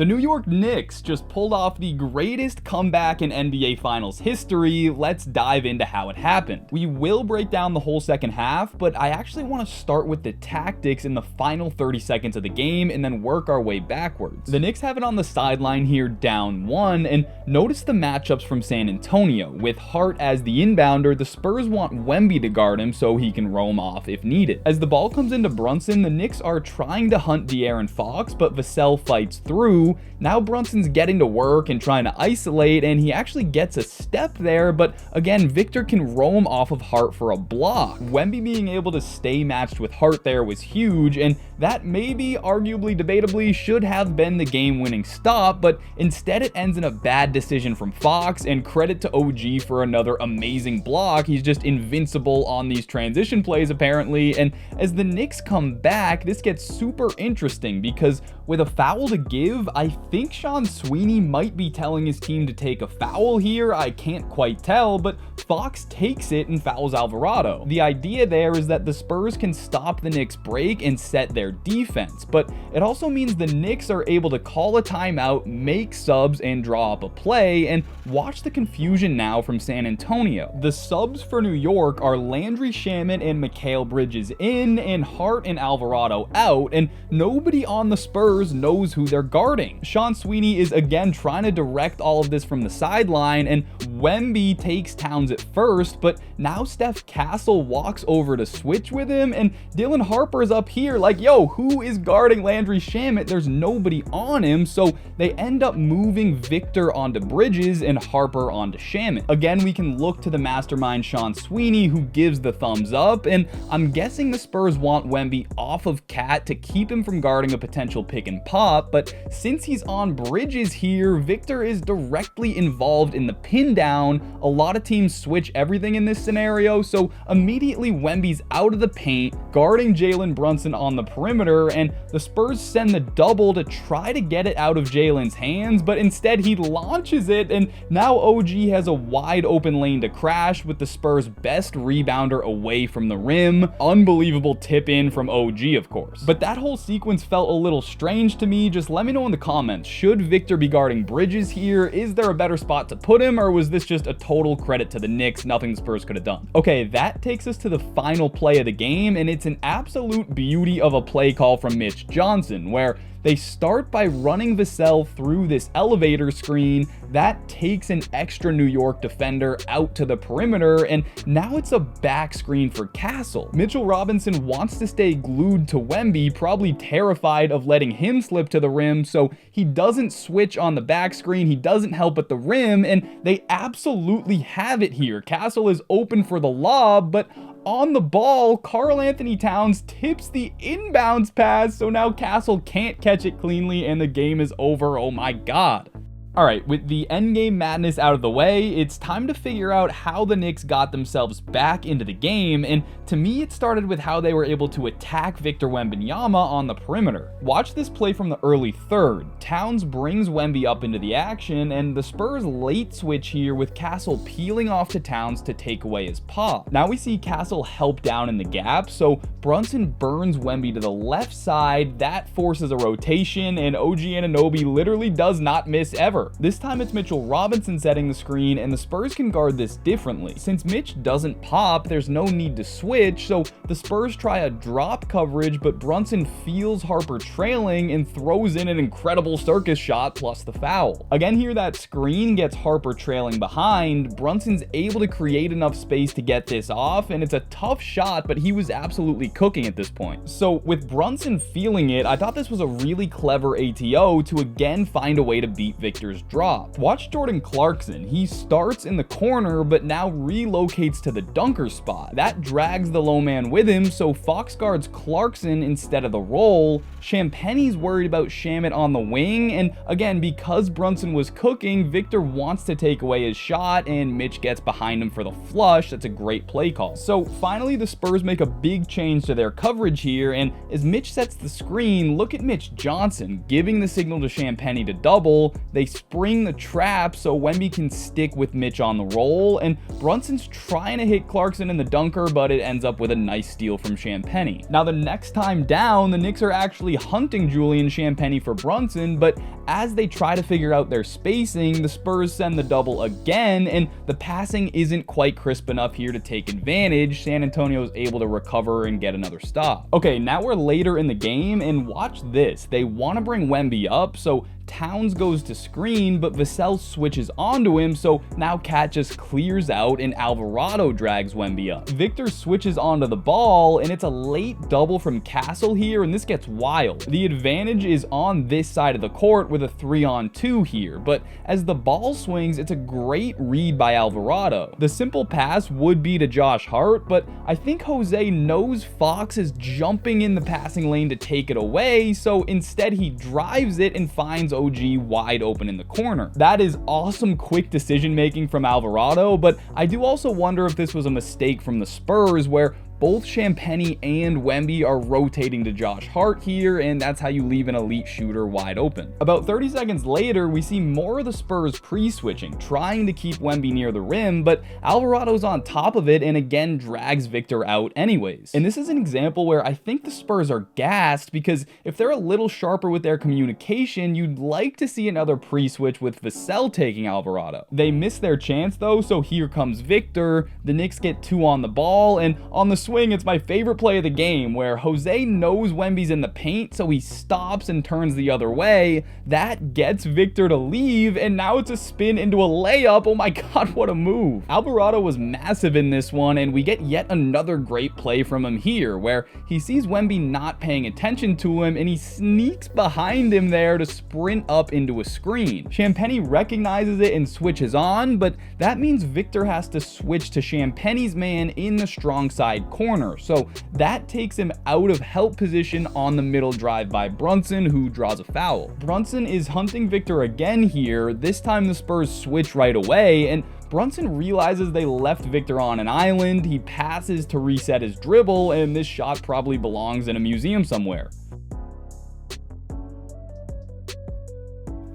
The New York Knicks just pulled off the greatest comeback in NBA Finals history. Let's dive into how it happened. We will break down the whole second half, but I actually want to start with the tactics in the final 30 seconds of the game and then work our way backwards. The Knicks have it on the sideline here down 1, and notice the matchups from San Antonio. With Hart as the inbounder, the Spurs want Wemby to guard him so he can roam off if needed. As the ball comes into Brunson, the Knicks are trying to hunt De'Aaron Fox, but Vassell fights through. Now Brunson's getting to work and trying to isolate, and he actually gets a step there, but again, Victor can roam off of Hart for a block. Wemby being able to stay matched with Hart there was huge, and that maybe, arguably, debatably, should have been the game-winning stop, but instead it ends in a bad decision from Fox, and credit to OG for another amazing block. He's just invincible on these transition plays, apparently, and as the Knicks come back, this gets super interesting, because with a foul to give, I think Sean Sweeney might be telling his team to take a foul here. I can't quite tell, but Fox takes it and fouls Alvarado. The idea there is that the Spurs can stop the Knicks break and set their defense, but it also means the Knicks are able to call a timeout, make subs, and draw up a play, and watch the confusion now from San Antonio. The subs for New York are Landry Shamet and Mikal Bridges in, and Hart and Alvarado out, and nobody on the Spurs knows who they're guarding. Sean Sweeney is again trying to direct all of this from the sideline, and Wemby takes Towns at first, but now Steph Castle walks over to switch with him, and Dylan Harper's up here like, yo, who is guarding Landry Shamet? There's nobody on him, so they end up moving Victor onto Bridges and Harper onto Shamet. Again, we can look to the mastermind Sean Sweeney, who gives the thumbs up, and I'm guessing the Spurs want Wemby off of Cat to keep him from guarding a potential pick and pop, but since he's on Bridges here, Victor is directly involved in the pin down. A lot of teams switch everything in this scenario, so immediately Wemby's out of the paint, guarding Jalen Brunson on the perimeter, and the Spurs send the double to try to get it out of Jalen's hands, but instead he launches it, and now OG has a wide open lane to crash with the Spurs' best rebounder away from the rim. Unbelievable tip in from OG, of course. But that whole sequence felt a little strange to me. Just let me know in the comments, should Victor be guarding Bridges here? Is there a better spot to put him, or was this just a total credit to the Knicks, nothing the Spurs could have done? Okay, that takes us to the final play of the game, and it's an absolute beauty of a play call from Mitch Johnson, where they start by running Vassell through this elevator screen that takes an extra New York defender out to the perimeter, and now it's a back screen for Castle. Mitchell Robinson wants to stay glued to Wemby, probably terrified of letting him slip to the rim, so he doesn't switch on the back screen, he doesn't help at the rim, and they absolutely have it here. Castle is open for the lob, but on the ball, Karl Anthony Towns tips the inbounds pass, so now Castle can't catch it cleanly and the game is over. Oh my god. Alright, with the endgame madness out of the way, it's time to figure out how the Knicks got themselves back into the game, and to me it started with how they were able to attack Victor Wembanyama on the perimeter. Watch this play from the early third. Towns brings Wemby up into the action, and the Spurs late switch here with Castle peeling off to Towns to take away his pop. Now we see Castle help down in the gap, so Brunson burns Wemby to the left side. That forces a rotation, and OG Anunoby literally does not miss ever. This time it's Mitchell Robinson setting the screen, and the Spurs can guard this differently. Since Mitch doesn't pop, there's no need to switch, so the Spurs try a drop coverage, but Brunson feels Harper trailing and throws in an incredible circus shot plus the foul. Again here, that screen gets Harper trailing behind. Brunson's able to create enough space to get this off, and it's a tough shot, but he was absolutely cooking at this point. So with Brunson feeling it, I thought this was a really clever ATO to again find a way to beat Victor's drop. Watch Jordan Clarkson. He starts in the corner, but now relocates to the dunker spot. That drags the low man with him, so Fox guards Clarkson instead of the roll. Champagne's worried about Shamet on the wing, and again, because Brunson was cooking, Victor wants to take away his shot, and Mitch gets behind him for the flush. That's a great play call. So finally, the Spurs make a big change to their coverage here, and as Mitch sets the screen, look at Mitch Johnson giving the signal to Champagne to double. They spring the trap so Wemby can stick with Mitch on the roll, and Brunson's trying to hit Clarkson in the dunker, but it ends up with a nice steal from Champagnie. Now the next time down, the Knicks are actually hunting Julian Champagnie for Brunson, but as they try to figure out their spacing, the Spurs send the double again, and the passing isn't quite crisp enough here to take advantage. San Antonio is able to recover and get another stop. Okay, now we're later in the game, and watch this. They want to bring Wemby up, so Towns goes to screen, but Vassell switches onto him, so now Cat just clears out and Alvarado drags Wemby up. Victor switches onto the ball, and it's a late double from Castle here, and this gets wild. The advantage is on this side of the court with a 3-on-2 here, but as the ball swings, it's a great read by Alvarado. The simple pass would be to Josh Hart, but I think Jose knows Fox is jumping in the passing lane to take it away, so instead he drives it and finds OG wide open in the corner. That is awesome quick decision making from Alvarado, but I do also wonder if this was a mistake from the Spurs, where both Champagnie and Wemby are rotating to Josh Hart here, and that's how you leave an elite shooter wide open. About 30 seconds later, we see more of the Spurs pre-switching, trying to keep Wemby near the rim, but Alvarado's on top of it and again drags Victor out anyways. And this is an example where I think the Spurs are gassed, because if they're a little sharper with their communication, you'd like to see another pre-switch with Vassell taking Alvarado. They miss their chance though, so here comes Victor. The Knicks get 2 on the ball, and on the swing, it's my favorite play of the game, where Jose knows Wemby's in the paint, so he stops and turns the other way. That gets Victor to leave, and now it's a spin into a layup. Oh my god, what a move. Alvarado was massive in this one, and we get yet another great play from him here, where he sees Wemby not paying attention to him, and he sneaks behind him there to sprint up into a screen. Champagnie recognizes it and switches on, but that means Victor has to switch to Champagnie's man in the strong side corner, so that takes him out of help position on the middle drive by Brunson, who draws a foul. Brunson is hunting Victor again here. This time the Spurs switch right away, and Brunson realizes they left Victor on an island. He passes to reset his dribble, and this shot probably belongs in a museum somewhere.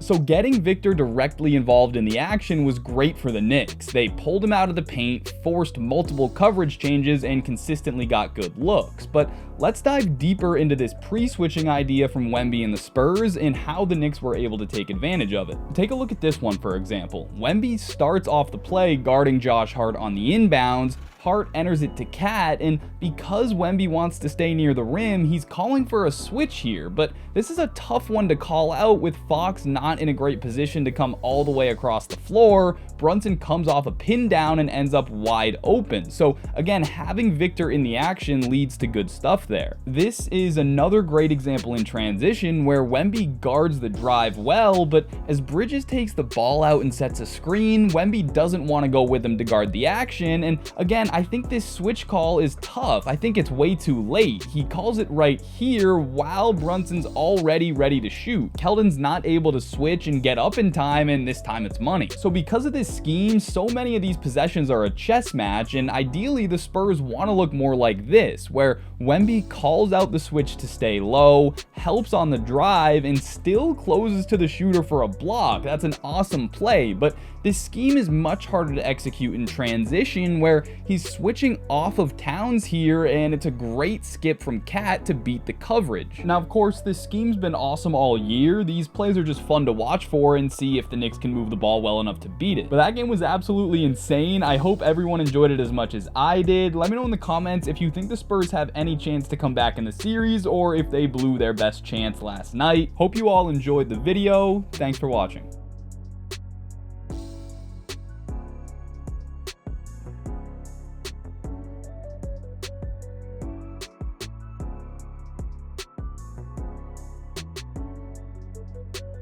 So getting Victor directly involved in the action was great for the Knicks. They pulled him out of the paint, forced multiple coverage changes, and consistently got good looks. But let's dive deeper into this pre-switching idea from Wemby and the Spurs and how the Knicks were able to take advantage of it. Take a look at this one, for example. Wemby starts off the play guarding Josh Hart on the inbounds. Hart enters it to Cat, and because Wemby wants to stay near the rim, he's calling for a switch here, but this is a tough one to call out with Fox not in a great position to come all the way across the floor. Brunson comes off a pin down and ends up wide open. So again, having Victor in the action leads to good stuff there. This is another great example in transition where Wemby guards the drive well, but as Bridges takes the ball out and sets a screen, Wemby doesn't want to go with him to guard the action, and again, I think this switch call is tough. I think it's way too late. He calls it right here while Brunson's already ready to shoot. Keldon's not able to switch and get up in time, and this time it's money. So because of this scheme, so many of these possessions are a chess match, and ideally the Spurs want to look more like this, where Wemby calls out the switch to stay low, helps on the drive, and still closes to the shooter for a block. That's an awesome play, but this scheme is much harder to execute in transition, where he's switching off of Towns here, and it's a great skip from Cat to beat the coverage. Now, of course, this scheme's been awesome all year. These plays are just fun to watch for and see if the Knicks can move the ball well enough to beat it. But that game was absolutely insane. I hope everyone enjoyed it as much as I did. Let me know in the comments if you think the Spurs have any chance to come back in the series, or if they blew their best chance last night. Hope you all enjoyed the video. Thanks for watching.